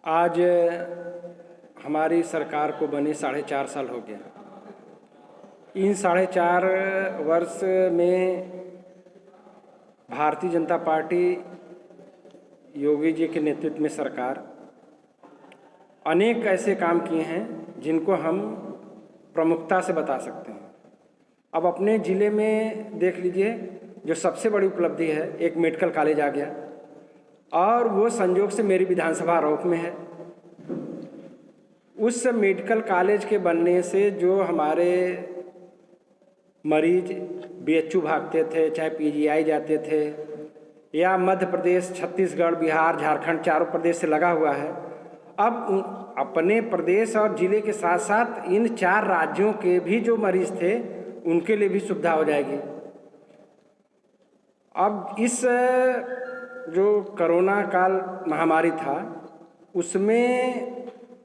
आज हमारी सरकार को बने 4.5 साल हो गया। इन 4.5 वर्ष में भारतीय जनता पार्टी योगी जी के नेतृत्व में सरकार अनेक ऐसे काम किए हैं जिनको हम प्रमुखता से बता सकते हैं। अब अपने ज़िले में देख लीजिए, जो सबसे बड़ी उपलब्धि है, एक मेडिकल कॉलेज आ गया और वो संयोग से मेरी विधानसभा रौक में है। उस मेडिकल कॉलेज के बनने से जो हमारे मरीज बीएचयू भागते थे, चाहे पीजीआई जाते थे, या मध्य प्रदेश, छत्तीसगढ़, बिहार, झारखंड, चारों प्रदेश से लगा हुआ है, अब अपने प्रदेश और ज़िले के साथ साथ इन 4 राज्यों के भी जो मरीज थे उनके लिए भी सुविधा हो जाएगी। अब इस जो कोरोना काल महामारी था उसमें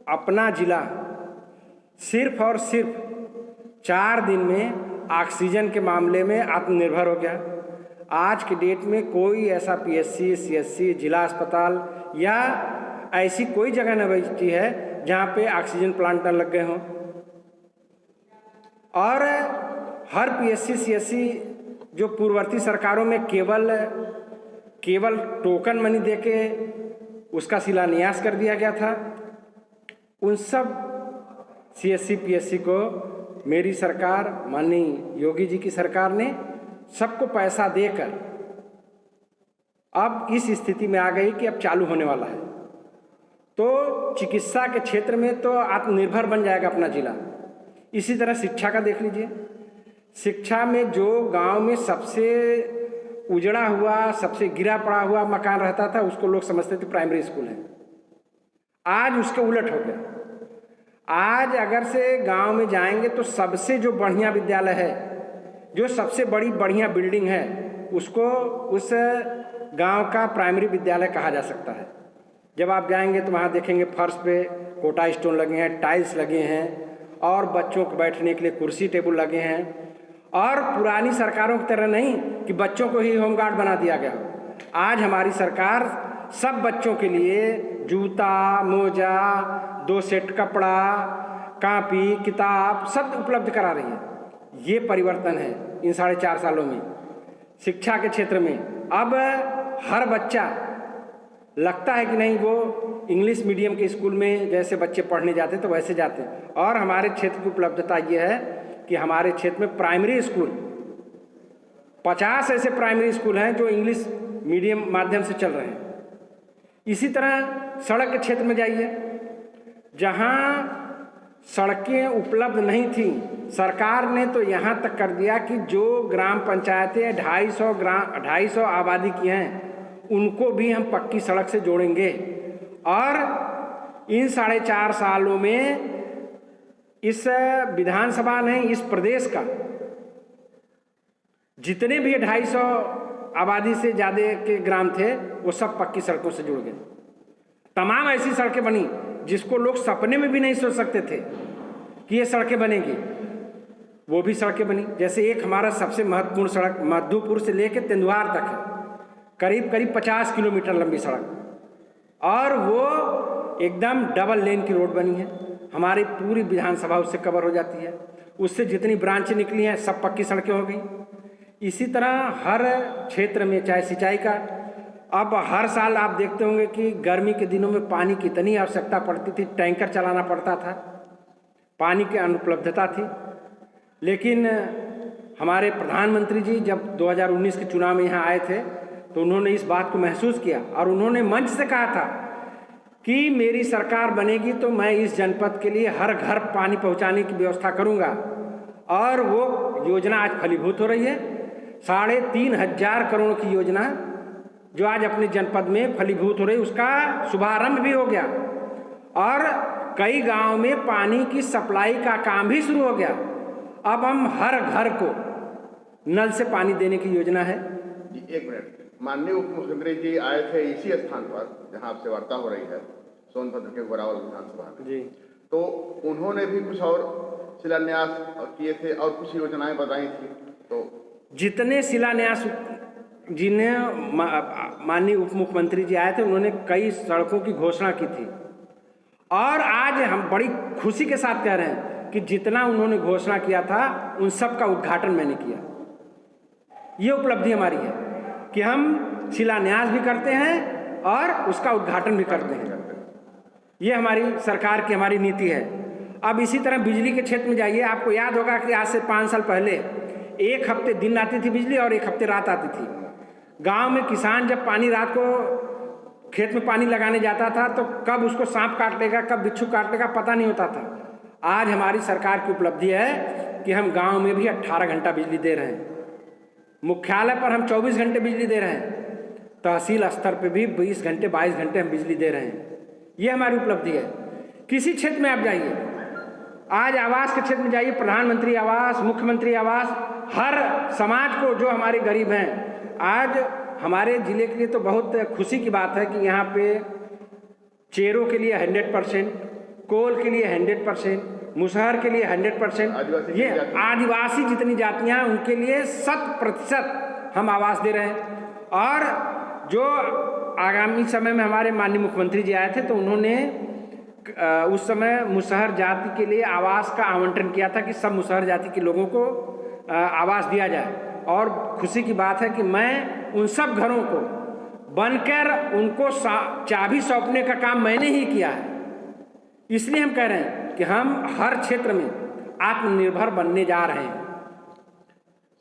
अपना ज़िला सिर्फ और सिर्फ 4 दिन में ऑक्सीजन के मामले में आत्मनिर्भर हो गया। आज के डेट में कोई ऐसा पीएचसी, सीएचसी, जिला अस्पताल या ऐसी कोई जगह न बची है जहाँ पे ऑक्सीजन प्लांट न लग गए हों। और हर पीएचसी, सीएचसी जो पूर्ववर्ती सरकारों में केवल टोकन मनी देके उसका शिलान्यास कर दिया गया था, उन सब सीएचसी, पीएचसी को मेरी सरकार, माननीय योगी जी की सरकार ने सबको पैसा देकर अब इस स्थिति में आ गई कि अब चालू होने वाला है। तो चिकित्सा के क्षेत्र में तो आत्मनिर्भर बन जाएगा अपना जिला। इसी तरह शिक्षा का देख लीजिए, शिक्षा में जो गांव में सबसे उजड़ा हुआ, सबसे गिरा पड़ा हुआ मकान रहता था उसको लोग समझते थे प्राइमरी स्कूल है, आज उसके उलट हो गया। आज अगर से गांव में जाएंगे तो सबसे जो बढ़िया विद्यालय है, जो सबसे बढ़िया बिल्डिंग है, उसको उस गांव का प्राइमरी विद्यालय कहा जा सकता है। जब आप जाएंगे तो वहाँ देखेंगे फर्श पे कोटा स्टोन लगे हैं, टाइल्स लगे हैं और बच्चों को बैठने के लिए कुर्सी टेबल लगे हैं। और पुरानी सरकारों की तरह नहीं कि बच्चों को ही होमगार्ड बना दिया गया। आज हमारी सरकार सब बच्चों के लिए जूता, मोजा, 2 सेट कपड़ा, कॉपी, किताब सब उपलब्ध करा रही है। ये परिवर्तन है इन 4.5 सालों में। शिक्षा के क्षेत्र में अब हर बच्चा लगता है कि नहीं वो इंग्लिश मीडियम के स्कूल में जैसे बच्चे पढ़ने जाते तो वैसे जाते हैं। और हमारे क्षेत्र की उपलब्धता ये है कि हमारे क्षेत्र में प्राइमरी स्कूल 50 ऐसे प्राइमरी स्कूल हैं जो इंग्लिश मीडियम माध्यम से चल रहे हैं। इसी तरह सड़क के क्षेत्र में जाइए, जहाँ सड़कें उपलब्ध नहीं थी, सरकार ने तो यहाँ तक कर दिया कि जो ग्राम पंचायतें 250 आबादी की हैं उनको भी हम पक्की सड़क से जोड़ेंगे। और इन 4.5 सालों में इस विधानसभा ने, इस प्रदेश का जितने भी 250 आबादी से ज़्यादा के ग्राम थे वो सब पक्की सड़कों से जुड़ गए। तमाम ऐसी सड़कें बनी जिसको लोग सपने में भी नहीं सोच सकते थे कि ये सड़कें बनेंगी, वो भी सड़कें बनी। जैसे एक हमारा सबसे महत्वपूर्ण सड़क मधुपुर से लेकर तेंदुआर तक है, करीब 50 किलोमीटर लंबी सड़क, और वो एकदम डबल लेन की रोड बनी है। हमारी पूरी विधानसभा उससे कवर हो जाती है। उससे जितनी ब्रांचें निकली हैं सब पक्की सड़कें हो गई। इसी तरह हर क्षेत्र में, चाहे सिंचाई का, अब हर साल आप देखते होंगे कि गर्मी के दिनों में पानी की इतनी आवश्यकता पड़ती थी, टैंकर चलाना पड़ता था, पानी की अनुपलब्धता थी। लेकिन हमारे प्रधानमंत्री जी जब 2019 के चुनाव में यहाँ आए थे तो उन्होंने इस बात को महसूस किया और उन्होंने मंच से कहा था कि मेरी सरकार बनेगी तो मैं इस जनपद के लिए हर घर पानी पहुँचाने की व्यवस्था करूँगा। और वो योजना आज फलीभूत हो रही है। 3,500 करोड़ की योजना जो आज अपने जनपद में फलीभूत हो रही है, उसका शुभारंभ भी हो गया और कई गांव में पानी की सप्लाई का काम भी शुरू हो गया। अब हम हर घर को नल से पानी देने की योजना है। जी, 1 मिनट। माननीय उप मुख्यमंत्री जी आए थे इसी स्थान पर जहां आपसे वार्ता हो रही है, सोनभद्र के गोरावल विधानसभा में जी, तो उन्होंने भी कुछ और शिलान्यास किए थे और कुछ योजनाएं बताई थी। तो जितने शिलान्यास जिन्हें माननीय उप मुख्यमंत्री जी आए थे उन्होंने कई सड़कों की घोषणा की थी और आज हम बड़ी खुशी के साथ कह रहे हैं कि जितना उन्होंने घोषणा किया था उन सब का उद्घाटन मैंने किया। ये उपलब्धि हमारी है कि हम शिलान्यास भी करते हैं और उसका उद्घाटन भी करते हैं। ये हमारी सरकार की हमारी नीति है। अब इसी तरह बिजली के क्षेत्र में जाइए, आपको याद होगा कि आज से 5 साल पहले एक हफ्ते दिन आती थी बिजली और एक हफ्ते रात आती थी। गांव में किसान जब पानी रात को खेत में पानी लगाने जाता था तो कब उसको सांप काट लेगा, कब बिच्छू काट लेगा, पता नहीं होता था। आज हमारी सरकार की उपलब्धि है कि हम गांव में भी 18 घंटा बिजली दे रहे हैं। मुख्यालय पर हम 24 घंटे बिजली दे रहे हैं। तहसील स्तर पर भी 20 घंटे 22 घंटे हम बिजली दे रहे हैं। ये हमारी उपलब्धि है। किसी क्षेत्र में आप जाइए, आज आवास के क्षेत्र में जाइए, प्रधानमंत्री आवास, मुख्यमंत्री आवास, हर समाज को जो हमारे गरीब हैं, आज हमारे ज़िले के लिए तो बहुत खुशी की बात है कि यहाँ पे चेरों के लिए 100%, कोल के लिए 100%, मुसहर के लिए 100%, ये आदिवासी जितनी जातियाँ हैं उनके लिए 100% हम आवास दे रहे हैं। और जो आगामी समय में हमारे माननीय मुख्यमंत्री जी आए थे तो उन्होंने उस समय मुसहर जाति के लिए आवास का आवंटन किया था कि सब मुसहर जाति के लोगों को आवास दिया जाए। और खुशी की बात है कि मैं उन सब घरों को बनकर उनको चाबी सौंपने का काम मैंने ही किया है। इसलिए हम कह रहे हैं कि हम हर क्षेत्र में आत्मनिर्भर बनने जा रहे हैं।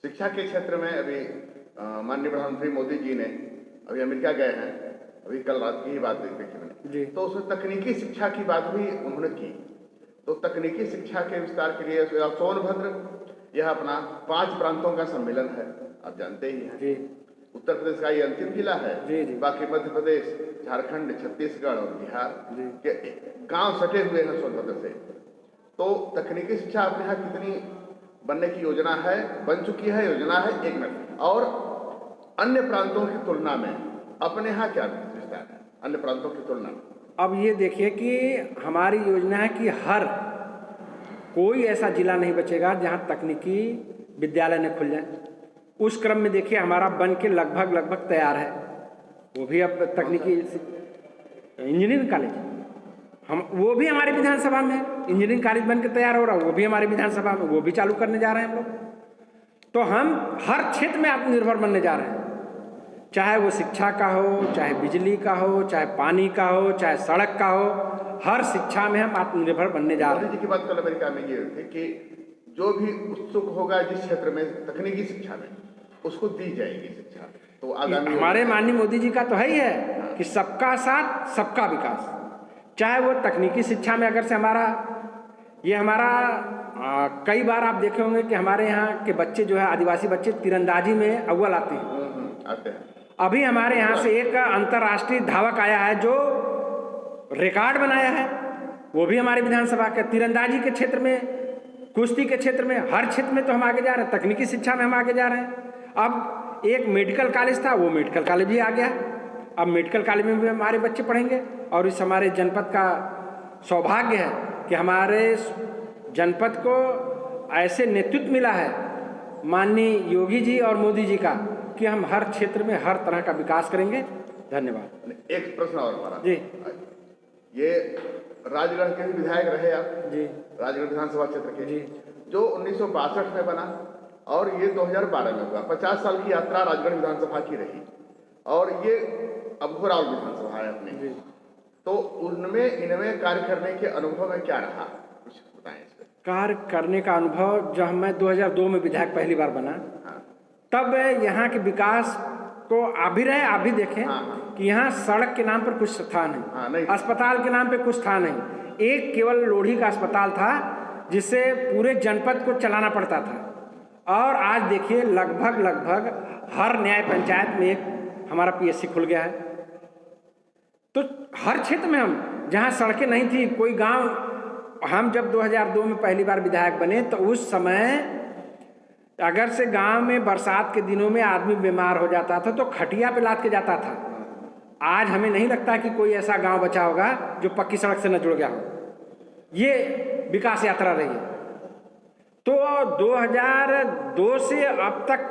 शिक्षा के क्षेत्र में अभी माननीय प्रधानमंत्री मोदी जी ने अभी अमेरिका गए हैं, अभी कल रात की ही बात देखी मैंने, तो उसमें तकनीकी शिक्षा की बात भी उन्होंने की। तो तकनीकी शिक्षा के विस्तार के लिए सोनभद्र यह अपना 5 प्रांतों का सम्मेलन है, आप जानते ही हैं। उत्तर प्रदेश का ये अंतिम जिला है। बाकी मध्य प्रदेश, झारखंड, छत्तीसगढ़ और बिहार के गांव सटे हुए हैं सोनभद्र से। तो तकनीकी शिक्षा अपने यहाँ कितनी बनने की योजना है, बन चुकी है योजना है, 1 मिनट, और अन्य प्रांतों की तुलना में अपने यहाँ क्या विस्तार है अन्य प्रांतों की तुलना में? अब ये देखिए कि हमारी योजना है कि हर कोई ऐसा जिला नहीं बचेगा जहाँ तकनीकी विद्यालय न खुल जाए। उस क्रम में देखिए हमारा बन के लगभग तैयार है। वो भी अब तकनीकी इंजीनियरिंग कॉलेज वो भी हमारे विधानसभा में इंजीनियरिंग कॉलेज बन के तैयार हो रहा है। वो भी हमारी विधानसभा में वो भी चालू करने जा रहे हैं हम लोग। तो हम हर क्षेत्र में आत्मनिर्भर बनने जा रहे हैं, चाहे वो शिक्षा का हो, चाहे बिजली का हो, चाहे पानी का हो, चाहे सड़क का हो, हर शिक्षा में हम आत्मनिर्भर बनने जा रहे हैं। मोदी जी की बात कल अमेरिका में ये थी कि जो भी उत्सुक होगा जिस क्षेत्र में तकनीकी शिक्षा में, उसको दी जाएगी शिक्षा। तो आगामी हमारे माननीय मोदी जी का तो है ही है कि सबका साथ सबका विकास। चाहे वो तकनीकी शिक्षा में, अगर से कई बार आप देखे होंगे कि हमारे यहाँ के बच्चे जो है आदिवासी बच्चे तीरंदाजी में अव्वल आते हैं। अभी हमारे यहाँ से एक अंतर्राष्ट्रीय धावक आया है जो रिकॉर्ड बनाया है, वो भी हमारे विधानसभा के तीरंदाजी के क्षेत्र में, कुश्ती के क्षेत्र में, हर क्षेत्र में तो हम आगे जा रहे हैं। तकनीकी शिक्षा में हम आगे जा रहे हैं। अब एक मेडिकल कॉलेज था, वो मेडिकल कॉलेज भी आ गया। अब मेडिकल कॉलेज में भी हमारे बच्चे पढ़ेंगे। और इस हमारे जनपद का सौभाग्य है कि हमारे जनपद को ऐसे नेतृत्व मिला है माननीय योगी जी और मोदी जी का कि हम हर क्षेत्र में हर तरह का विकास करेंगे। धन्यवाद। एक प्रश्न और हमारा जी, ये राजगढ़ के भी विधायक रहे आप जी, राजगढ़ विधानसभा क्षेत्र के जी, जो 1962 में बना और ये 2012 में हुआ। 50 साल की यात्रा राजगढ़ विधानसभा की रही और ये अब घोरावल विधानसभा है अपनी। तो उनमें इनमें कार्य करने के अनुभव में क्या रहा, कुछ बताएं इस पे। कार्य करने का अनुभव, जब मैं 2002 में विधायक पहली बार बना, तब यहाँ के विकास को आप भी देखें कि यहाँ सड़क के नाम पर कुछ था नहीं, अस्पताल के नाम पे कुछ था नहीं। एक केवल लोढ़ी का अस्पताल था जिससे पूरे जनपद को चलाना पड़ता था। और आज देखिए लगभग हर न्याय पंचायत में एक हमारा पीएससी खुल गया है। तो हर क्षेत्र में हम, जहाँ सड़कें नहीं थी, कोई गांव, हम जब 2002 में पहली बार विधायक बने तो उस समय अगर से गांव में बरसात के दिनों में आदमी बीमार हो जाता था तो खटिया पे लाद के जाता था। आज हमें नहीं लगता कि कोई ऐसा गांव बचा होगा जो पक्की सड़क से न जुड़ गया हो। ये विकास यात्रा रही है। तो 2002 से अब तक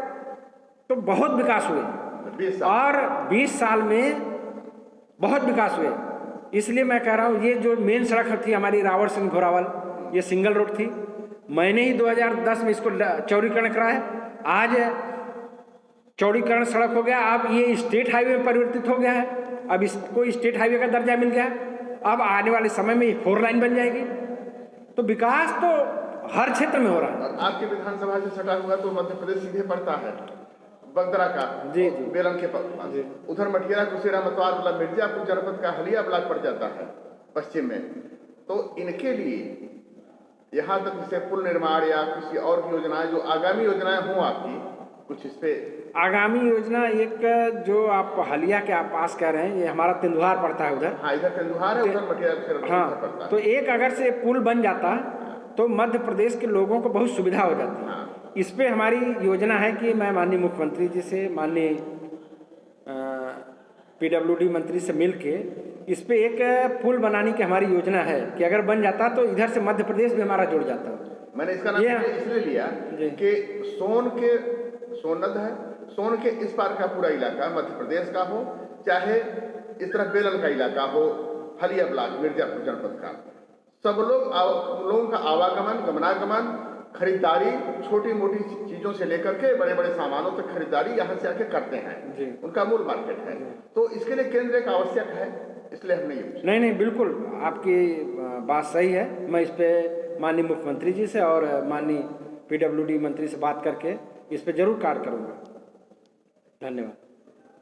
तो बहुत विकास हुए और 20 साल में बहुत विकास हुए। इसलिए मैं कह रहा हूँ ये जो मेन सड़क थी हमारी रावण सिंह घोरावल, ये सिंगल रोड थी। मैंने ही 2010 में इसको चौड़ीकरण कराया। आज चौड़ीकरण सड़क हो गया, अब ये स्टेट हाईवे में परिवर्तित हो गया है। अब इसको स्टेट हाईवे का दर्जा मिल गया है। अब आने वाले समय में ये 4 लाइन बन जाएगी। तो विकास तो हर क्षेत्र में हो रहा है। और आपकी विधानसभा से सटा हुआ तो मध्य प्रदेश सीधे पड़ता है बगदरा का, जी बेलन के पास। उधर मटियारा कुसेरा मतवार मतलब मिर्जापुर जनपद का हलिया ब्लॉक पड़ जाता है पश्चिम में। तो इनके लिए यहाँ तक जैसे पुल निर्माण या किसी और की योजनाएं, जो आगामी योजनाएं हों आपकी, कुछ इस पे आगामी योजना एक जो आप हलिया के आप पास कह रहे हैं, ये हमारा तेंदुआर पड़ता है उधर। हाँ, इधर तेंदुआर है, उधर मटियारा हाँ, पड़ता है। तो एक अगर से पुल बन जाता तो मध्य प्रदेश के लोगों को बहुत सुविधा हो जाती। हाँ। इस पे हमारी योजना है कि मैं माननीय मुख्यमंत्री जी से, माननीय PWD मंत्री से मिल के इस पे एक पुल बनाने की हमारी योजना है कि अगर बन जाता तो इधर से मध्य प्रदेश भी हमारा जुड़ जाता। मैंने इसका नाम इसलिए लिया कि सोनद है, सोन के इस पार का पूरा इलाका मध्य प्रदेश का हो, चाहे इस तरह बेलन का इलाका हो, हलिया ब्लॉक मिर्जापुर जनपद का, सब लोगों का आवागमन, गमनागमन, खरीदारी, छोटी मोटी चीजों से लेकर के बड़े बड़े सामानों तक खरीदारी यहाँ से आके करते हैं। उनका मूल मार्केट है। तो इसके लिए केंद्र एक आवश्यक है, इसलिए हमने ये नहीं, बिल्कुल आपकी बात सही है। मैं इस पे माननीय मुख्यमंत्री जी से और माननीय PWD मंत्री से बात करके इस पे जरूर कार्य करूँगा। धन्यवाद।